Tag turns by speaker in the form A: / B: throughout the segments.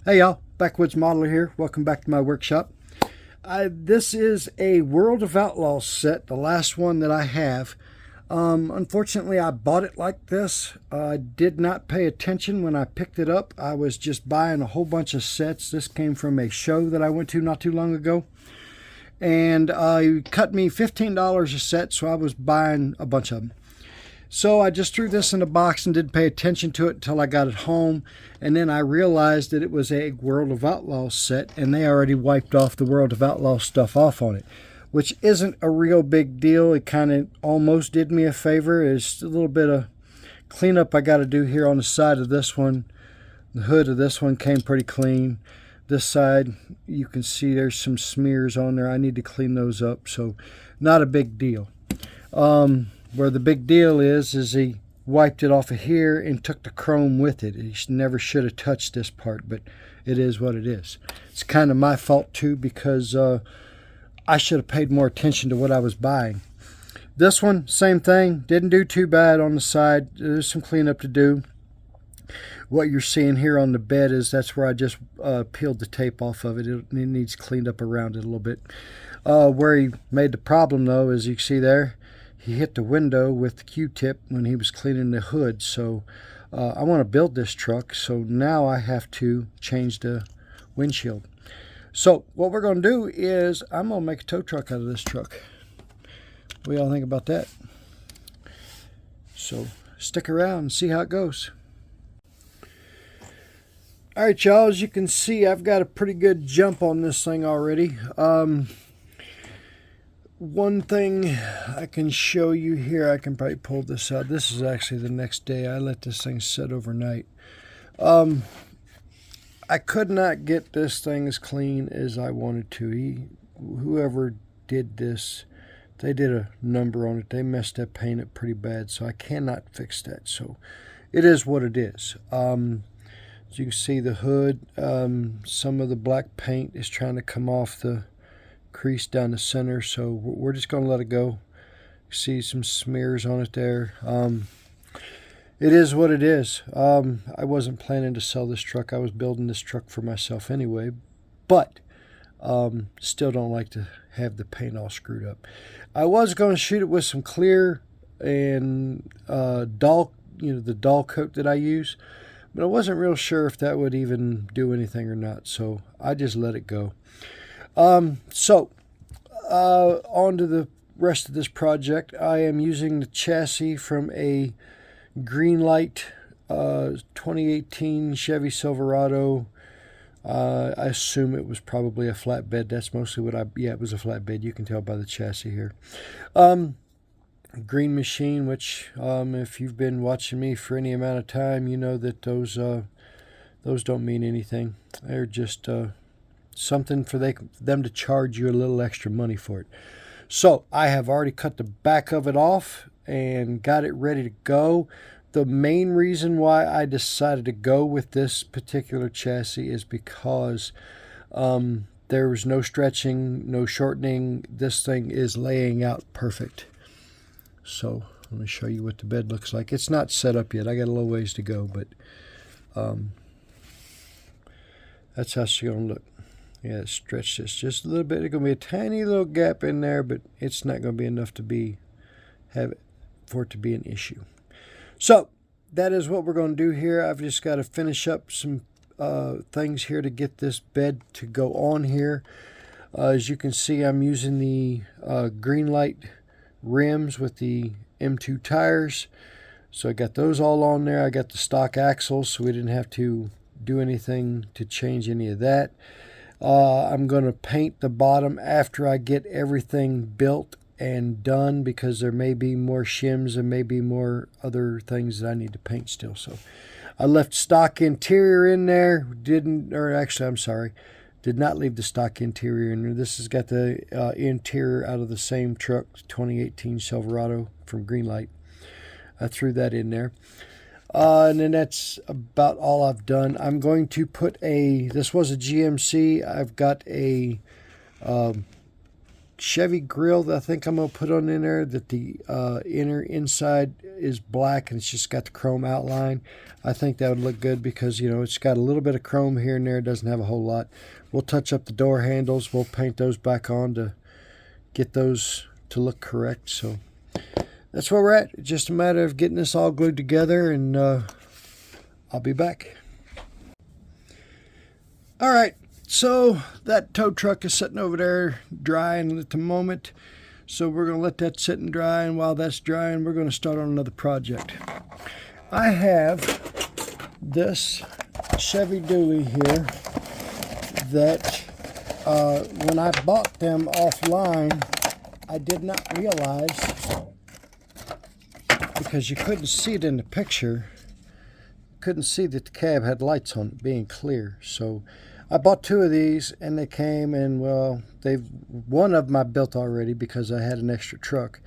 A: Hey y'all, Backwoods Modeler here. Welcome back to my workshop. This is a World of Outlaws set, the last one that I have. Unfortunately, I bought it like this. I did not pay attention when I picked it up. I was just buying a whole bunch of sets. This came from a show that I went to not too long ago. And it cut me $15 a set, so I was buying a bunch of them. So I just threw this in a box and didn't pay attention to it until I got it home. And then I realized that it was a World of Outlaws set, and they already wiped off the World of Outlaws stuff off on it, which isn't a real big deal. It kind of almost did me a favor. It's a little bit of cleanup I got to do here on the side of this one. The hood of this one came pretty clean. This side, you can see there's some smears on there. I need to clean those up, so not a big deal. Where the big deal is he wiped it off of here and took the chrome with it. He never should have touched this part, but it is what it is. It's kind of my fault too, because I should have paid more attention to what I was buying. This one, same thing. Didn't do too bad on the side. There's some cleanup to do. What you're seeing here on the bed is that's where I just peeled the tape off of it. It needs cleaned up around it a little bit. Where he made the problem though, as you can see there, he hit the window with the Q-tip when he was cleaning the hood. So I want to build this truck, so now I have to change the windshield. So what we're going to do is I'm going to make a tow truck out of this truck. What do y'all think about that? So stick around and see how it goes. Alright y'all, as you can see, I've got a pretty good jump on this thing already. One thing I can show you here, I can probably pull this out. This is actually the next day. I let this thing sit overnight. I could not get this thing as clean as I wanted to. Whoever did this, they did a number on it. They messed that paint up pretty bad, so I cannot fix that. So it is what it is. As you can see, the hood, some of the black paint is trying to come off the crease down the center, so we're just going to let it go. See some smears on it there. It is what it is. I wasn't planning to sell this truck. I was building this truck for myself anyway, but still don't like to have the paint all screwed up. I was going to shoot it with some clear and dull, the dull coat that I use, but I wasn't real sure if that would even do anything or not, so I just let it go. On to the rest of this project. I am using the chassis from a Greenlight 2018 Chevy Silverado. I assume it was probably a flatbed. That's mostly what yeah, it was a flatbed. You can tell by the chassis here. Green machine, which if you've been watching me for any amount of time, you know that those don't mean anything. They're just something for them to charge you a little extra money for it. So I have already cut the back of it off and got it ready to go. The main reason why I decided to go with this particular chassis is because there was no stretching, no shortening. This thing is laying out perfect. So let me show you what the bed looks like. It's not set up yet. I got a little ways to go, but that's how it's going to look. Yeah, stretch this just a little bit. There's going to be a tiny little gap in there, but it's not going to be enough to for it to be an issue. So that is what we're going to do here. I've just got to finish up some things here to get this bed to go on here. As you can see, I'm using the Greenlight rims with the M2 tires. So I got those all on there. I got the stock axles, so we didn't have to do anything to change any of that. I'm going to paint the bottom after I get everything built and done, because there may be more shims and maybe more other things that I need to paint still. So I left stock interior in there. Did not leave the stock interior in there. This has got the interior out of the same truck, 2018 Silverado from Greenlight. I threw that in there. And then that's about all I've done. I'm going to put this was a GMC. I've got a Chevy grill that I think I'm going to put on in there, that the inside is black and it's just got the chrome outline. I think that would look good because, you know, it's got a little bit of chrome here and there. It doesn't have a whole lot. We'll touch up the door handles. We'll paint those back on to get those to look correct. So that's where we're at. It's just a matter of getting this all glued together, and I'll be back. All right. So that tow truck is sitting over there drying at the moment. So we're going to let that sit and dry. And while that's drying, we're going to start on another project. I have this Chevy dually here that when I bought them offline, I did not realize, because you couldn't see it in the picture, couldn't see that the cab had lights on it being clear. So I bought two of these, and they came, and well, one of them I built already because I had an extra truck.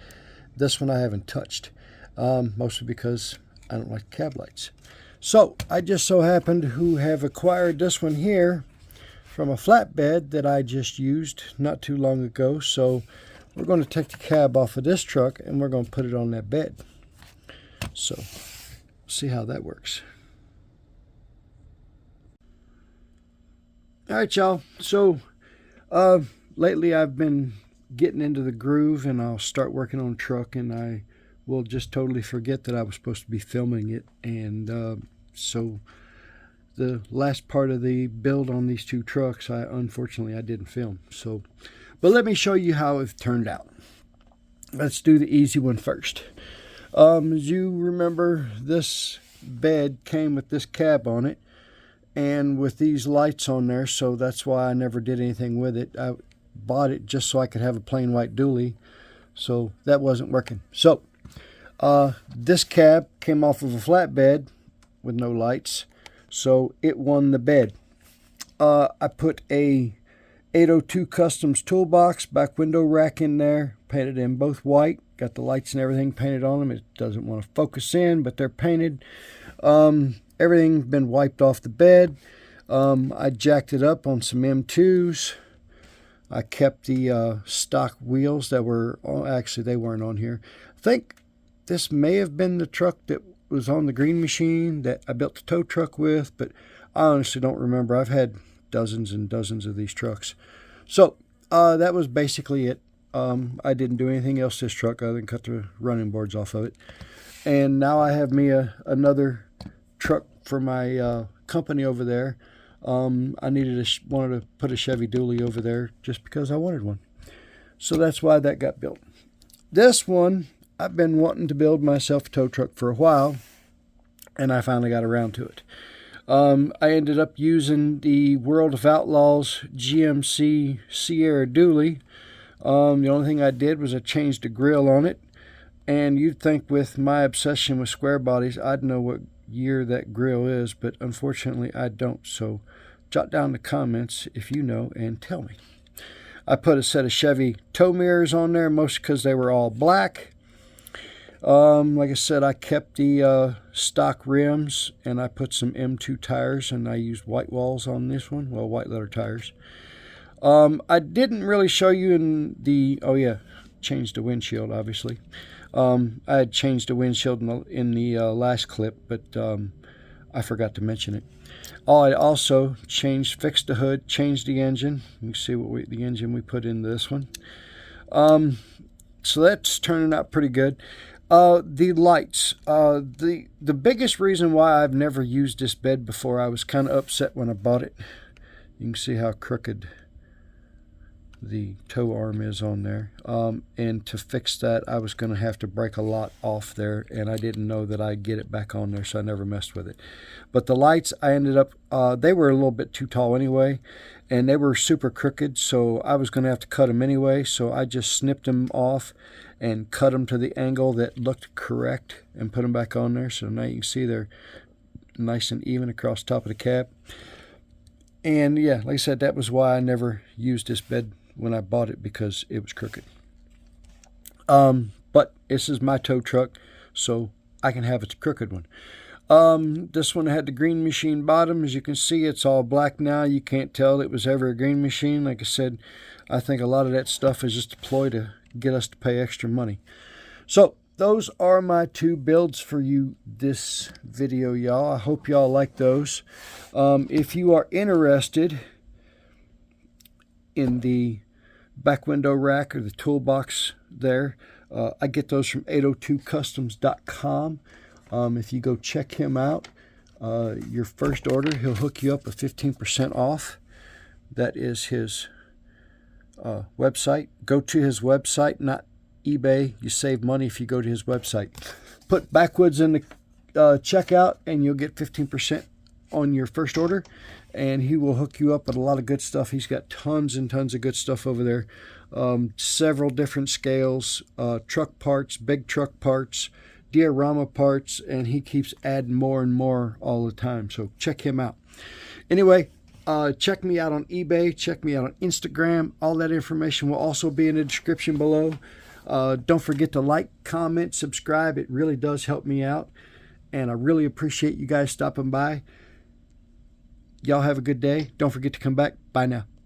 A: This one I haven't touched, mostly because I don't like cab lights. So I just so happened to have acquired this one here from a flatbed that I just used not too long ago. So we're going to take the cab off of this truck and we're going to put it on that bed. So see how that works. All right, y'all. So lately I've been getting into the groove, and I'll start working on a truck, and I will just totally forget that I was supposed to be filming it. And so the last part of the build on these two trucks, unfortunately I didn't film. So, but let me show you how it turned out. Let's do the easy one first. As you remember, this bed came with this cab on it and with these lights on there, so that's why I never did anything with it. I bought it just so I could have a plain white dually, so that wasn't working. So this cab came off of a flatbed with no lights, so it won the bed. I put a 802 Customs toolbox back window rack in there, painted in both white, got the lights and everything painted on them. It doesn't want to focus in, but they're painted. Everything's been wiped off the bed. I jacked it up on some M2s. I kept the stock wheels that were actually they weren't on here. I think this may have been the truck that was on the green machine that I built the tow truck with, but I honestly don't remember. I've had dozens and dozens of these trucks. So that was basically it. I didn't do anything else to this truck other than cut the running boards off of it. And now I have me another truck for my company over there. I wanted to put a Chevy dually over there just because I wanted one. So that's why that got built. This one, I've been wanting to build myself a tow truck for a while, and I finally got around to it. I ended up using the World of Outlaws GMC Sierra dually. The only thing I did was I changed the grill on it. And you'd think with my obsession with square bodies, I'd know what year that grill is, but unfortunately I don't. So jot down in the comments if you know and tell me. I put a set of Chevy tow mirrors on there, mostly because they were all black. Like I said, I kept the stock rims, and I put some M2 tires, and I used white walls on this one, well, white letter tires. I didn't really show you in the, oh yeah, changed the windshield, obviously. I had changed the windshield in the last clip, but I forgot to mention it. I also fixed the hood, changed the engine. You can see the engine we put in this one. So that's turning out pretty good. The lights. The biggest reason why I've never used this bed before, I was kind of upset when I bought it. You can see how crooked the tow arm is on there, and to fix that I was going to have to break a lot off there, and I didn't know that I'd get it back on there, so I never messed with it. But the lights, I ended up they were a little bit too tall anyway, and they were super crooked, so I was going to have to cut them anyway, so I just snipped them off and cut them to the angle that looked correct and put them back on there. So now you can see they're nice and even across the top of the cab. And yeah, like I said, that was why I never used this bed when I bought it, because it was crooked. But this is my tow truck, so I can have a crooked one. This one had the green machine bottom. As you can see, it's all black now. You can't tell it was ever a green machine. Like I said, I think a lot of that stuff is just a ploy to get us to pay extra money. So those are my two builds for you this video, y'all. I hope y'all like those. If you are interested in the back window rack or the toolbox there, I get those from 802customs.com. If you go check him out, your first order, he'll hook you up with 15% off. That is his website. Go to his website, not eBay. You save money if you go to his website. Put Backwoods in the checkout and you'll get 15% on your first order, and he will hook you up with a lot of good stuff. He's got tons and tons of good stuff over there. Several different scales, truck parts, big truck parts, diorama parts, and he keeps adding more and more all the time. So check him out. Anyway, check me out on eBay. Check me out on Instagram. All that information will also be in the description below. Don't forget to like, comment, subscribe. It really does help me out, and I really appreciate you guys stopping by. Y'all have a good day. Don't forget to come back. Bye now.